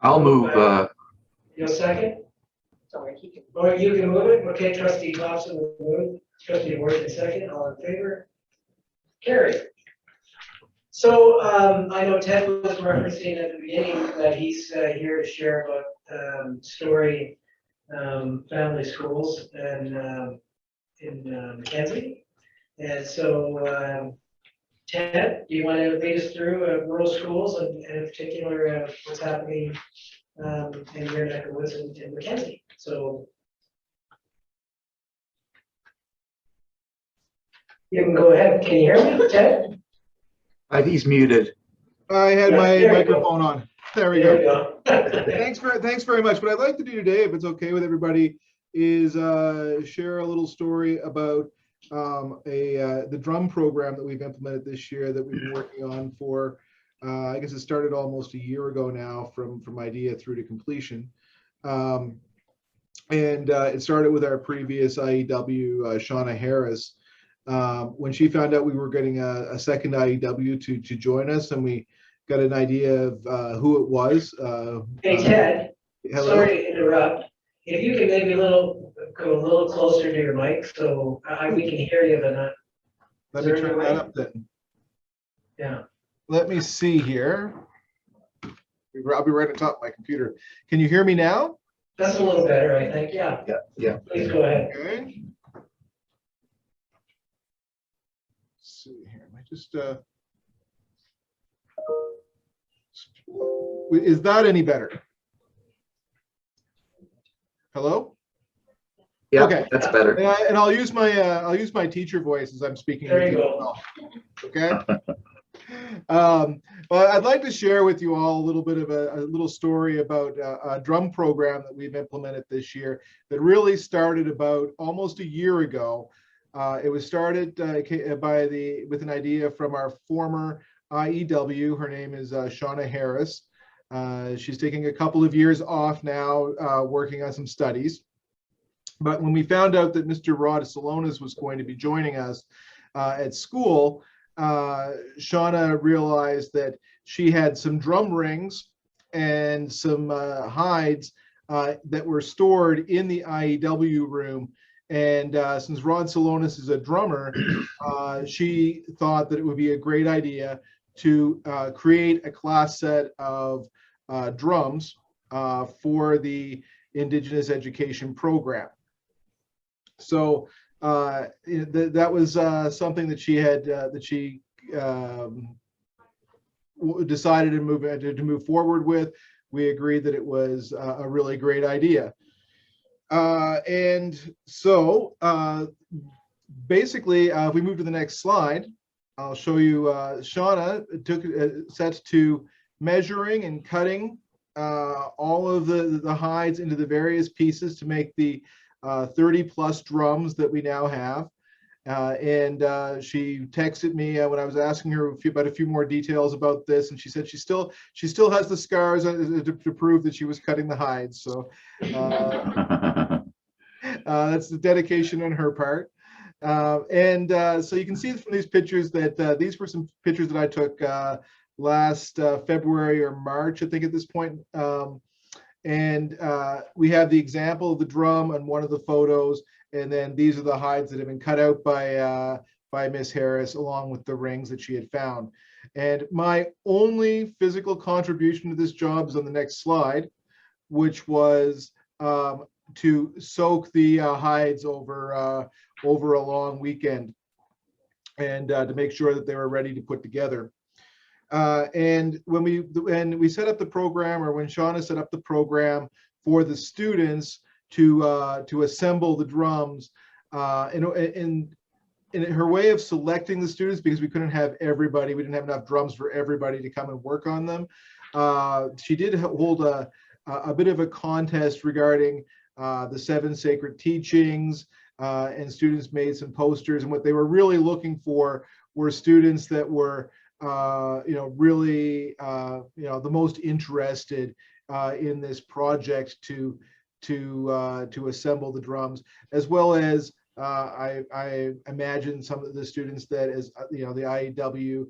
I'll move. You'll second? Sorry, he can. Or you can move it. Okay, trustee Thompson will move. Trustee Ward can second. All in favor? Carried. So I know Ted was referencing at the beginning that he's here to share about Story Family Schools and in Mackenzie. And so Ted, do you want to lead us through rural schools and in particular what's happening in your neck of woods in Mackenzie? So you can go ahead. Can you hear me, Ted? He's muted. I had my microphone on. There we go. Thanks. Thanks very much. What I'd like to do today, if it's okay with everybody, is share a little story about the drum program that we've implemented this year that we've been working on for, I guess it started almost a year ago now, from idea through to completion. And it started with our previous IEW, Shauna Harris. When she found out we were getting a second IEW to join us, and we got an idea of who it was. Hey Ted, hello? Sorry to interrupt. If you can maybe go a little closer to your mic so we can hear you, but not. Let me turn that up then. Yeah. Let me see here. I'll be right on top of my computer. Can you hear me now? That's a little better, I think. Yeah. Yeah. Please go ahead. Okay. Let's see here. Am I just is that any better? Hello? Yeah, okay. That's better. And I'll use my teacher voice as I'm speaking. There with you go. Well. Okay. Well, I'd like to share with you all a little bit of a little story about a drum program that we've implemented this year that really started about almost a year ago. It was started with an idea from our former IEW. Her name is Shauna Harris. She's taking a couple of years off now, working on some studies. But when we found out that Mr. Rod Salonis was going to be joining us at school, Shauna realized that she had some drum rings and some hides that were stored in the IEW room. And since Rod Salonis is a drummer, she thought that it would be a great idea to create a class set of drums for the Indigenous education program. So that was something that she had decided to move forward with. We agreed that it was a really great idea. And so basically, if we move to the next slide, I'll show you Shauna took set to measuring and cutting all of the hides into the various pieces to make the 30 plus drums that we now have. And she texted me when I was asking her about a few more details about this, and she said she still has the scars to prove that she was cutting the hides. So that's the dedication on her part. So you can see from these pictures that these were some pictures that I took last February or March, I think, at this point. We have the example of the drum on one of the photos, and then these are the hides that have been cut out by Miss Harris, along with the rings that she had found. And my only physical contribution to this job is on the next slide, which was to soak the hides over a long weekend, and to make sure that they were ready to put together. And when we set up the program, or when Shauna set up the program for the students to assemble the drums, in her way of selecting the students, because we couldn't have everybody, we didn't have enough drums for everybody to come and work on them. She did hold a bit of a contest regarding the 7 sacred teachings, and students made some posters, and what they were really looking for were students that were really the most interested in this project to assemble the drums, as well as I imagine some of the students that, as the IEW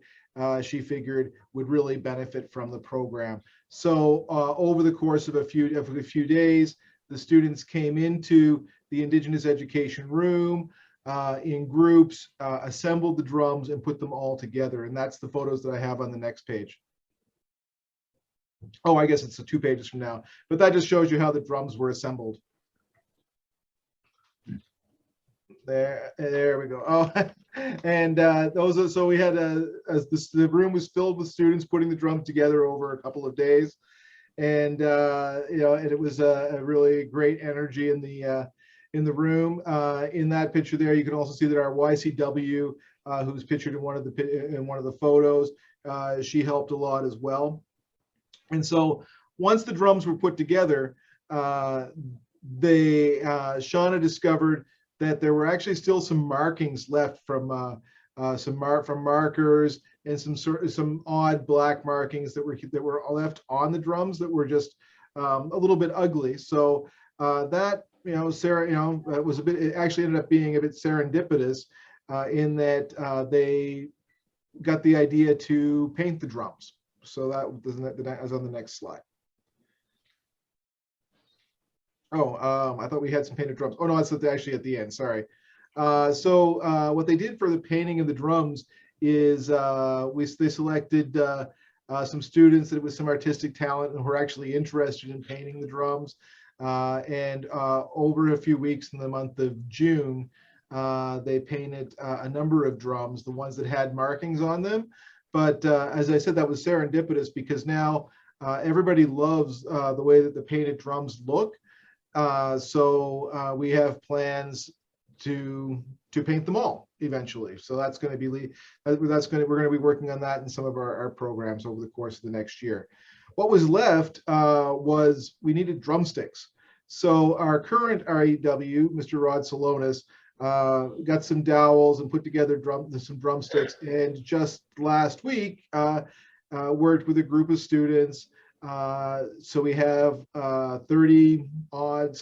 she figured would really benefit from the program. So over the course of a few days, the students came into the Indigenous education room in groups, assembled the drums and put them all together. And that's the photos that I have on the next page. Oh, I guess it's 2 pages from now, but that just shows you how the drums were assembled. There we go. Oh, and so we had the room was filled with students putting the drums together over a couple of days, and and it was a really great energy in the room. In that picture there, you can also see that our YCW, who's pictured in one of the photos, she helped a lot as well. And so once the drums were put together, Shauna discovered that there were actually still some markings left from markers and some odd black markings that were left on the drums that were just a little bit ugly. So that it was it actually ended up being a bit serendipitous in that they got the idea to paint the drums. So that was on the next slide. Oh, I thought we had some painted drums. Oh no, that's actually at the end. Sorry. So what they did for the painting of the drums is they selected some students that with some artistic talent and who were actually interested in painting the drums. And over a few weeks in the month of June, they painted a number of drums, the ones that had markings on them. But as I said, that was serendipitous because now everybody loves the way that the painted drums look. So we have plans to paint them all eventually. So that's going to be we're going to be working on that in some of our programs over the course of the next year. What was left was we needed drumsticks. So our current REW, Mr. Rod Salonis, got some dowels and put together some drumsticks, and just last week worked with a group of students. So we have 30 odd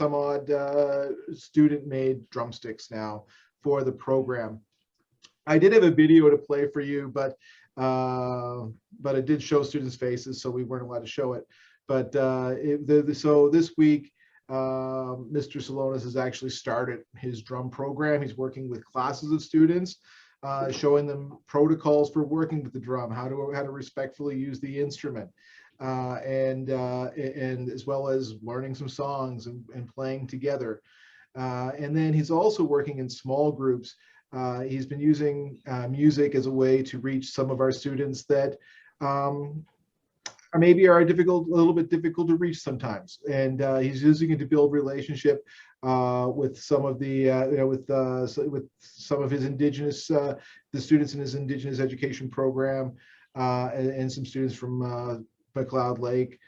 student-made drumsticks now for the program. I did have a video to play for you, but it did show students' faces, so we weren't allowed to show it. But so this week, Mr. Salonis has actually started his drum program. He's working with classes of students, showing them protocols for working with the drum, how to respectfully use the instrument. And as well as learning some songs and playing together. And then he's also working in small groups. He's been using music as a way to reach some of our students that maybe are a little bit difficult to reach sometimes. And he's using it to build relationship with some of with some of his indigenous, the students in his indigenous education program, and some students from McLeod Lake.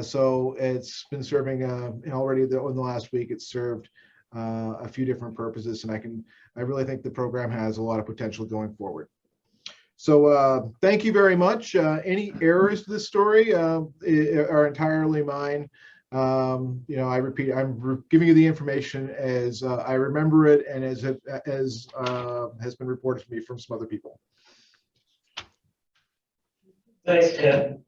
So it's been serving already in the last week. It's served a few different purposes, and I really think the program has a lot of potential going forward. So thank you very much. Any errors to this story are entirely mine. I repeat, I'm giving you the information as I remember it and as has been reported to me from some other people. Thanks, Ted.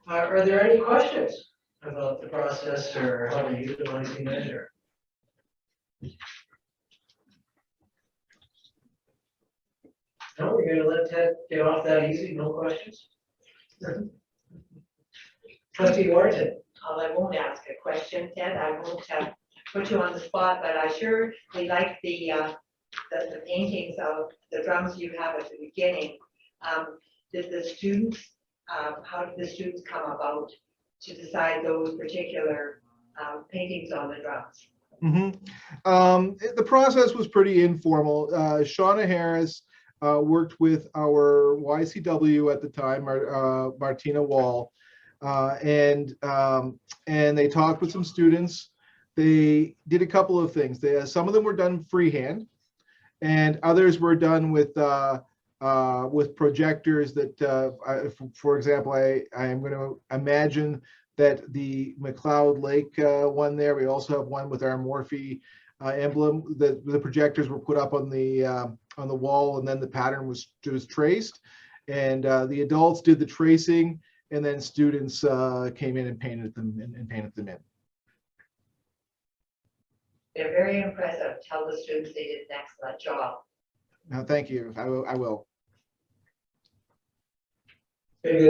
Are there any questions about the process or how to utilize the measure? No, we're going to let Ted get off that easy. No questions. Trustee Warren. I won't ask a question, Ted. I won't put you on the spot, but I sure like the paintings of the drums you have at the beginning. Did the students? How did the students come about to decide those particular paintings on the drums? Mm-hmm. The process was pretty informal. Shauna Harris worked with our YCW at the time, Martina Wall, and they talked with some students. They did a couple of things. Some of them were done freehand, and others were done with projectors that, for example, I am going to imagine that the McLeod Lake one there, we also have one with our Morfee emblem, that the projectors were put up on the wall, and then the pattern was traced. And the adults did the tracing, and then students came in and painted them in. They're very impressive. Tell the students they did an excellent job. Now, thank you. I will. Maybe